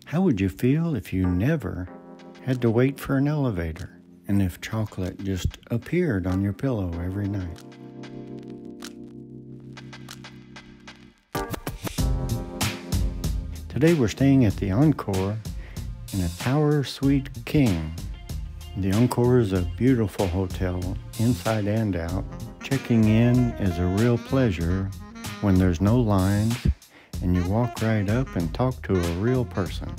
How would you feel if you never had to wait for an elevator and if chocolate just appeared on your pillow every night? Today we're staying at the Encore in a Tower Suite King. The Encore is a beautiful hotel, inside and out. Checking in is a real pleasure when there's no lines and you walk right up and talk to a real person.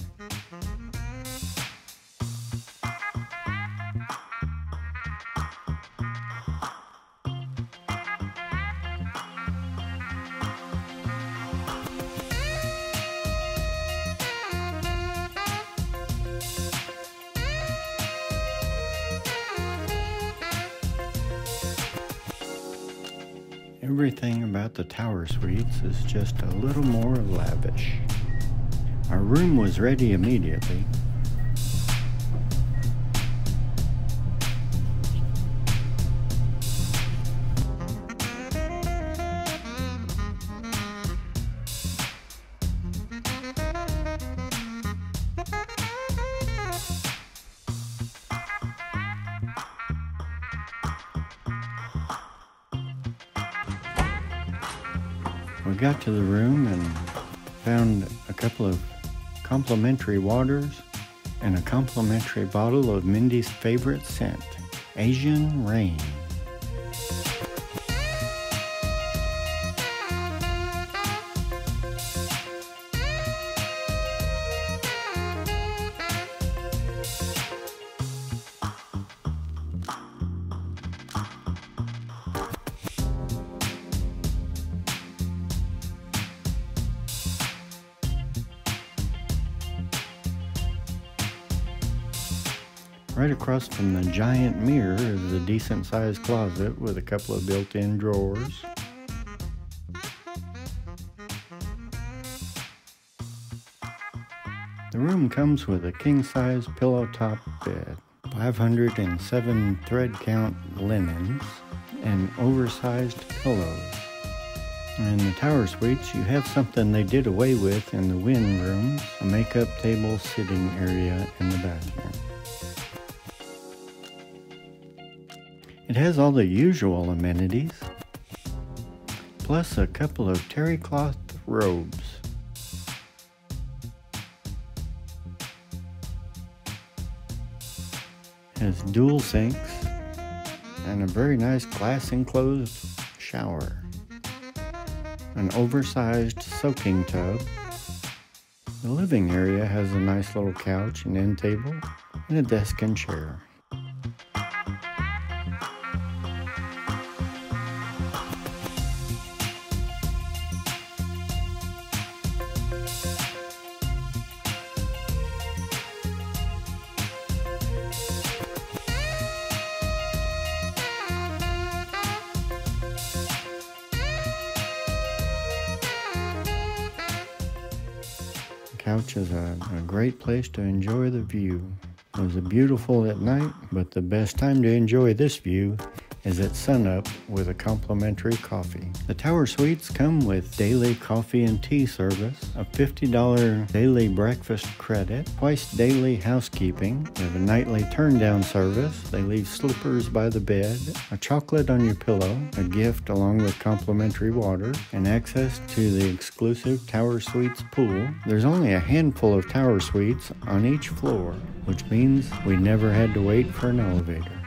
Everything about the Tower Suites is just a little more lavish. Our room was ready immediately. We got to the room and found a couple of complimentary waters and a complimentary bottle of Mindy's favorite scent, Asian Rain. Right across from the giant mirror is a decent-sized closet with a couple of built-in drawers. The room comes with a king-size pillow-top bed, 507 thread count linens, and oversized pillows. In the Tower Suites, you have something they did away with in the Win rooms, a makeup table sitting area in the bathroom. It has all the usual amenities, plus a couple of terry cloth robes. It has dual sinks and a very nice glass enclosed shower. An oversized soaking tub. The living area has a nice little couch and end table and a desk and chair. Couch is a great place to enjoy the view. It was beautiful at night, but the best time to enjoy this view is at sunup with a complimentary coffee. The Tower Suites come with daily coffee and tea service, a $50 daily breakfast credit, twice daily housekeeping. They have a nightly turn-down service. They leave slippers by the bed, a chocolate on your pillow, a gift along with complimentary water, and access to the exclusive Tower Suites pool. There's only a handful of Tower Suites on each floor, which means we never had to wait for an elevator.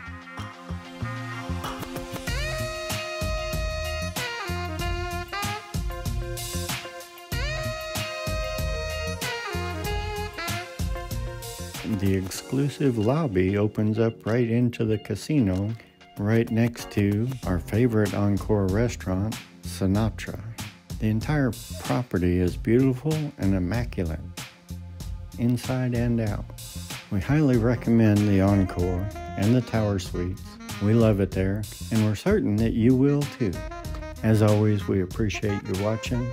The exclusive lobby opens up right into the casino, right next to our favorite Encore restaurant, Sinatra. The entire property is beautiful and immaculate, inside and out. We highly recommend the Encore and the Tower Suites. We love it there, and we're certain that you will too. As always, we appreciate you watching.